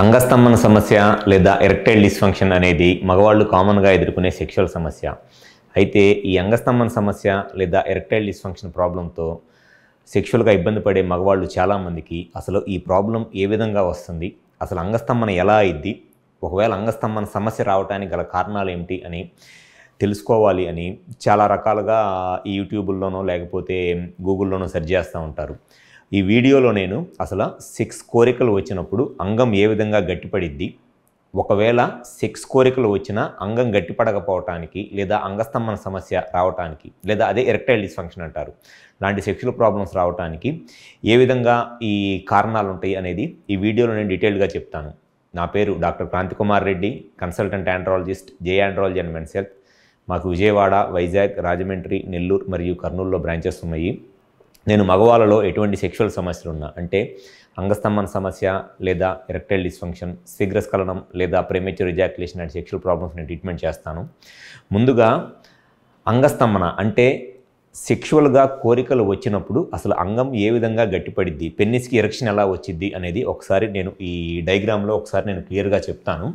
అంగస్తంభన సమస్య లేదా erectile dysfunction అనేది మగవాళ్ళు కామన్గా ఎదుర్కొనే సెక్షువల్ సమస్య. అయితే ఈ అంగస్తంభన సమస్య లేదా ఎరెక్టైల్ డిస్ఫంక్షన్ ప్రాబ్లంతో సెక్షువల్గా ఇబ్బంది పడే మగవాళ్ళు చాలామందికి అసలు ఈ ప్రాబ్లం ఏ విధంగా వస్తుంది, అసలు అంగస్తంభన ఎలా అయింది, ఒకవేళ అంగస్తంభన సమస్య రావడానికి గల కారణాలు ఏమిటి అని తెలుసుకోవాలి అని చాలా రకాలుగా ఈ యూట్యూబుల్లోనో లేకపోతే గూగుల్లోనో సెర్చ్ చేస్తూ ఉంటారు. ఈ వీడియోలో నేను అసలు సెక్స్ కోరికలు వచ్చినప్పుడు అంగం ఏ విధంగా గట్టిపడిద్ది, ఒకవేళ సెక్స్ కోరికలు వచ్చినా అంగం గట్టిపడకపోవటానికి లేదా అంగస్తంభన సమస్య రావటానికి లేదా అదే ఎరెక్టైల్ డిస్ఫంక్షన్ అంటారు లాంటి సెక్షువల్ ప్రాబ్లమ్స్ రావటానికి ఏ విధంగా ఈ కారణాలు ఉంటాయి అనేది ఈ వీడియోలో నేను డీటెయిల్గా చెప్తాను. నా పేరు doctor Kranthi Kumar Reddy, consultant andrologist, J andrology and men's health. మాకు విజయవాడ, వైజాగ్, రాజమండ్రి, నెల్లూరు మరియు కర్నూలులో బ్రాంచెస్ ఉన్నాయి. నేను మగవాళ్ళలో ఎటువంటి సెక్షువల్ సమస్యలు ఉన్నా అంటే అంగస్తంభన సమస్య లేదా ఎరెక్టైల్ డిస్ఫంక్షన్, శీఘ్రస్ఖలనం లేదా ప్రీమెచ్యూర్ ఎజాక్యులేషన్ లాంటి సెక్షువల్ ప్రాబ్లమ్స్ నేను ట్రీట్మెంట్ చేస్తాను. ముందుగా అంగస్తంభన అంటే సెక్షువల్గా కోరికలు వచ్చినప్పుడు అసలు అంగం ఏ విధంగా గట్టిపడిద్ది, పెన్నిస్కి ఎరెక్షన్ ఎలా వచ్చిద్ది అనేది ఒకసారి నేను ఈ డయాగ్రామ్లో ఒకసారి నేను క్లియర్గా చెప్తాను.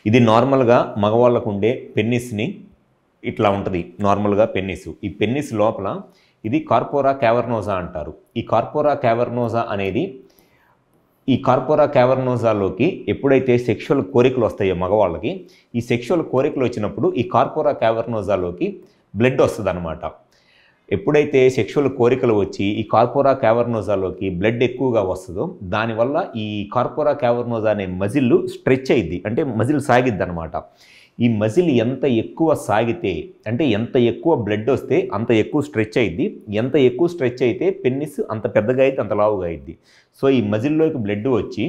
ఇది నార్మల్గా మగవాళ్ళకు ఉండే పెన్నిస్ని ఇట్లా ఉంటుంది. నార్మల్గా పెన్నిస్, ఈ పెన్నిస్ లోపల ఇది కార్పోరా క్యావర్నోజా అంటారు. ఈ కార్పోరా క్యావర్నోజా అనేది ఈ కార్పోరా క్యావర్నోజాలోకి ఎప్పుడైతే సెక్షువల్ కోరికలు వస్తాయో మగవాళ్ళకి, ఈ సెక్షువల్ కోరికలు వచ్చినప్పుడు ఈ కార్పోరా క్యావర్నోజాలోకి బ్లడ్ వస్తుంది అనమాట. ఎప్పుడైతే సెక్షువల్ కోరికలు వచ్చి ఈ కార్పోరా క్యావర్నోజాలోకి బ్లడ్ ఎక్కువగా వస్తుందో దానివల్ల ఈ కార్పోరా క్యావర్నోజా అనే మజిల్ స్ట్రెచ్ అయ్యిద్ది, అంటే మజిల్ సాగిద్ది అనమాట. ఈ మజిల్ ఎంత ఎక్కువ సాగితే అంటే ఎంత ఎక్కువ బ్లడ్ వస్తే అంత ఎక్కువ స్ట్రెచ్ అయ్యిద్ది, ఎంత ఎక్కువ స్ట్రెచ్ అయితే పెన్నిస్ అంత పెద్దగా అయ్యిద్ది, అంత లావుగా అయ్యిద్ది. సో ఈ మజిల్లోకి బ్లడ్ వచ్చి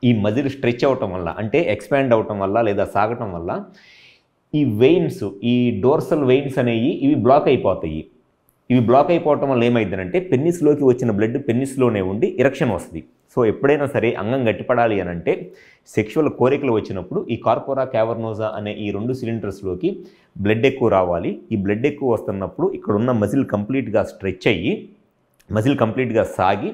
ఈ మజిల్ స్ట్రెచ్ అవ్వటం వల్ల అంటే ఎక్స్పాండ్ అవ్వటం వల్ల లేదా సాగటం వల్ల ఈ వెయిన్స్, ఈ డోర్సల్ వెయిన్స్ అనేవి ఇవి బ్లాక్ అయిపోతాయి. ఇవి బ్లాక్ అయిపోవటం వల్ల ఏమైందనంటే పెన్నిస్లోకి వచ్చిన బ్లడ్ పెన్నిస్లోనే ఉండి ఎరెక్షన్ వస్తుంది. సో ఎప్పుడైనా సరే అంగం గట్టిపడాలి అని అంటే సెక్షువల్ కోరికలు వచ్చినప్పుడు ఈ కార్పోరా క్యావర్నోజా అనే ఈ రెండు సిలిండర్స్లోకి బ్లడ్ ఎక్కువ రావాలి. ఈ బ్లడ్ ఎక్కువ వస్తున్నప్పుడు ఇక్కడ ఉన్న మజిల్ కంప్లీట్గా స్ట్రెచ్ అయ్యి మజిల్ కంప్లీట్గా సాగి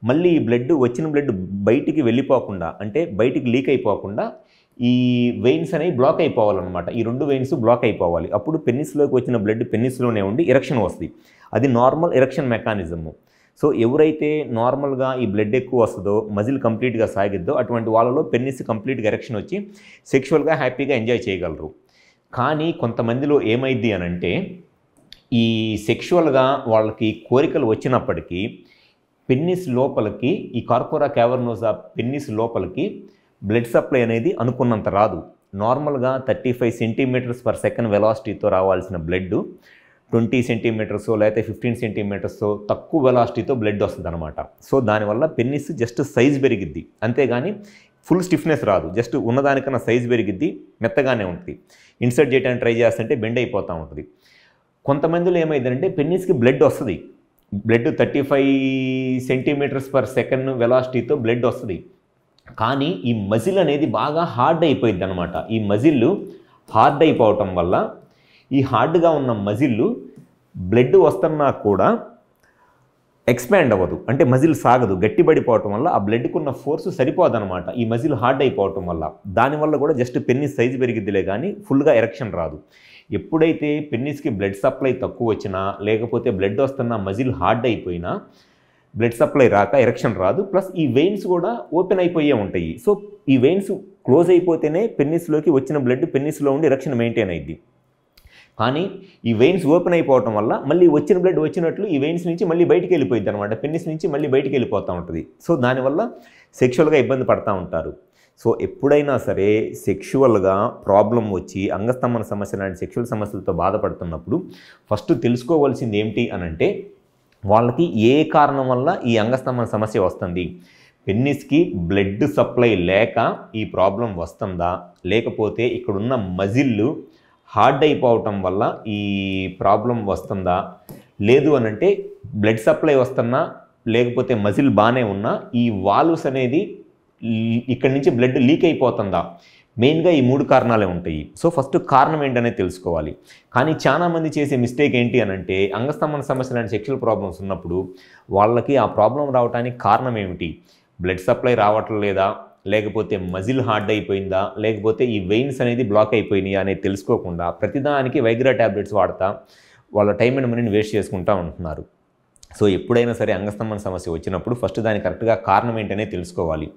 మళ్ళీ ఈ బ్లడ్ వచ్చిన బ్లడ్ బయటికి వెళ్ళిపోకుండా అంటే బయటికి లీక్ అయిపోకుండా ఈ వెయిన్స్ అనేవి బ్లాక్ అయిపోవాలన్నమాట. ఈ రెండు వెయిన్స్ బ్లాక్ అయిపోవాలి. అప్పుడు పెన్నిస్లోకి వచ్చిన బ్లడ్ పెన్నిస్లోనే ఉండి ఎరెక్షన్ వస్తుంది. అది నార్మల్ ఎరెక్షన్ మెకానిజము. సో ఎవరైతే నార్మల్గా ఈ బ్లడ్ ఎక్కువ వస్తుందో మజిల్ కంప్లీట్గా సాగిద్దో అటువంటి వాళ్ళలో పెన్నిస్ కంప్లీట్గా ఎరెక్షన్ వచ్చి సెక్షువల్గా హ్యాపీగా ఎంజాయ్ చేయగలరు. కానీ కొంతమందిలో ఏమైంది అని అంటే ఈ సెక్షువల్గా వాళ్ళకి కోరికలు వచ్చినప్పటికీ పెన్నిస్ లోపలికి ఈ కార్పోరా క్యావర్నోజా పెన్నిస్ లోపలికి బ్లడ్ సప్లై అనేది అనుకున్నంత రాదు. నార్మల్గా 35 సెంటీమీటర్స్ పర్ సెకండ్ వెలాసిటీతో రావాల్సిన బ్లడ్ 20 సెంటీమీటర్స్ లేకపోతే 15 సెంటీమీటర్స్ తక్కువ వెలాసిటీతో బ్లడ్ వస్తుంది అనమాట. సో దానివల్ల పెన్నిస్ జస్ట్ సైజ్ పెరిగిద్ది, అంతేగాని ఫుల్ స్టిఫ్నెస్ రాదు. జస్ట్ ఉన్నదానికన్నా సైజ్ పెరిగిద్ది, మెత్తగానే ఉంటుంది. ఇన్సర్ట్ చేయడానికి ట్రై చేస్తుంటే బెండ్ అయిపోతూ ఉంటుంది. కొంతమందిలో ఏమైందంటే పెన్నిస్కి బ్లడ్ వస్తుంది, బ్లడ్ 35 సెంటీమీటర్స్ పర్ సెకండ్ వెలాసిటీతో బ్లడ్ వస్తుంది. కానీ ఈ మజిల్ అనేది బాగా హార్డ్ అయిపోయింది అనమాట. ఈ మజిల్ హార్డ్ అయిపోవటం వల్ల ఈ హార్డ్గా ఉన్న మజిల్ బ్లడ్ వస్తున్నా కూడా ఎక్స్పాండ్ అవ్వదు, అంటే మజిల్ సాగదు, గట్టిపడిపోవటం వల్ల ఆ బ్లడ్కున్న ఫోర్స్ సరిపోదన్నమాట ఈ మజిల్ హార్డ్ అయిపోవటం వల్ల. దానివల్ల కూడా జస్ట్ పెన్నిస్ సైజు పెరిగిద్దిలే కానీ ఫుల్గా ఎరెక్షన్ రాదు. ఎప్పుడైతే పెన్నిస్కి బ్లడ్ సప్లై తక్కువ వచ్చినా లేకపోతే బ్లడ్ వస్తున్నా మజిల్ హార్డ్ అయిపోయినా బ్లడ్ సప్లై రాక ఎరెక్షన్ రాదు. ప్లస్ ఈ వెయిన్స్ కూడా ఓపెన్ అయిపోయే ఉంటాయి. సో ఈ వెయిన్స్ క్లోజ్ అయిపోతేనే పెన్నిస్లోకి వచ్చిన బ్లడ్ పెన్నిస్లో ఉండి ఎరెక్షన్ మెయింటైన్ అయ్యిద్ది. కానీ ఈ వెయిన్స్ ఓపెన్ అయిపోవటం వల్ల మళ్ళీ వచ్చిన బ్లడ్ వచ్చినట్లు ఈ వెయిన్స్ నుంచి మళ్ళీ బయటికి వెళ్ళిపోయింది అనమాట, పెన్నిస్ నుంచి మళ్ళీ బయటికి వెళ్ళిపోతూ ఉంటుంది. సో దానివల్ల సెక్షువల్గా ఇబ్బంది పడుతూ ఉంటారు. సో ఎప్పుడైనా సరే సెక్షువల్గా ప్రాబ్లం వచ్చి అంగస్తంభన సమస్య లాంటి సెక్షువల్ సమస్యలతో బాధపడుతున్నప్పుడు ఫస్ట్ తెలుసుకోవాల్సింది ఏమిటి అని అంటే వాళ్ళకి ఏ కారణం వల్ల ఈ అంగస్తంభన సమస్య వస్తుంది. పెన్నిస్కి బ్లడ్ సప్లై లేక ఈ ప్రాబ్లం వస్తుందా, లేకపోతే ఇక్కడున్న మజిల్ హార్డ్ అయిపోవటం వల్ల ఈ ప్రాబ్లం వస్తుందా, లేదు అని అంటే బ్లడ్ సప్లై వస్తున్నా లేకపోతే మజిల్ బాగానే ఉన్నా ఈ వాల్వ్స్ అనేది ఇక్కడి నుంచి బ్లడ్ లీక్ అయిపోతుందా, మెయిన్గా ఈ మూడు కారణాలే ఉంటాయి. సో ఫస్ట్ కారణం ఏంటనేది తెలుసుకోవాలి. కానీ చాలామంది చేసే మిస్టేక్ ఏంటి అని అంటే అంగస్తంభన సమస్య లాంటి సెక్షువల్ ప్రాబ్లమ్స్ ఉన్నప్పుడు వాళ్ళకి ఆ ప్రాబ్లం రావడానికి కారణం ఏమిటి, బ్లడ్ సప్లై రావట్లేదా, లేకపోతే మజిల్ హార్డ్ అయిపోయిందా, లేకపోతే ఈ వెయిన్స్ అనేది బ్లాక్ అయిపోయినాయా అనేది తెలుసుకోకుండా ప్రతిదానికి వైగ్రా ట్యాబ్లెట్స్ వాడతా వాళ్ళ టైం అండ్ మనీని వేస్ట్ చేసుకుంటూ ఉంటున్నారు. సో ఎప్పుడైనా సరే అంగస్తంభన సమస్య వచ్చినప్పుడు ఫస్ట్ దానికి కరెక్ట్గా కారణం ఏంటనే తెలుసుకోవాలి.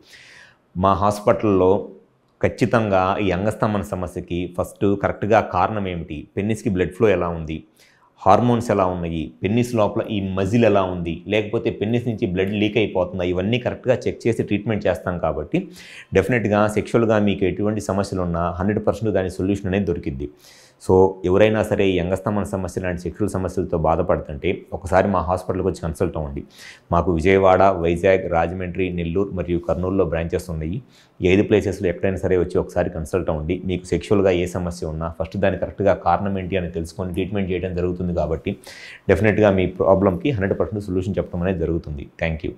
మా హాస్పిటల్లో ఖచ్చితంగా ఈ అంగస్తంభన సమస్యకి ఫస్ట్ కరెక్ట్గా కారణం ఏమిటి, పెన్నిస్కి బ్లడ్ ఫ్లో ఎలా ఉంది, హార్మోన్స్ ఎలా ఉన్నాయి, పెన్నిస్ లోపల ఈ మజిల్ ఎలా ఉంది, లేకపోతే పెన్నిస్ నుంచి బ్లడ్ లీక్ అయిపోతుందా, ఇవన్నీ కరెక్ట్గా చెక్ చేసి ట్రీట్మెంట్ చేస్తాం. కాబట్టి డెఫినెట్గా సెక్షువల్గా మీకు ఎటువంటి సమస్యలు ఉన్నా 100% దాని సొల్యూషన్ అనేది దొరికిద్ది. సో ఎవరైనా సరే ఈ అంగస్తంభన సమస్య లాంటి సెక్షువల్ సమస్యలతో బాధపడుతుంటే ఒకసారి మా హాస్పిటల్కి వచ్చి కన్సల్ట్ అవ్వండి. మాకు విజయవాడ, వైజాగ్, రాజమండ్రి, నెల్లూరు మరియు కర్నూలులో బ్రాంచెస్ ఉన్నాయి. ఈ 5 ప్లేసెస్లో ఎక్కడైనా సరే వచ్చి ఒకసారి కన్సల్ట్ అవ్వండి. మీకు సెక్షువల్గా ఏ సమస్య ఉన్నా ఫస్ట్ దాని కరెక్ట్గా కారణం ఏంటి అని తెలుసుకొని ట్రీట్మెంట్ చేయడం జరుగుతుంది. కాబట్టి డెఫినెట్గా మీ ప్రాబ్లంకి 100% సొల్యూషన్ చెప్పడం అనేది జరుగుతుంది. Thank you.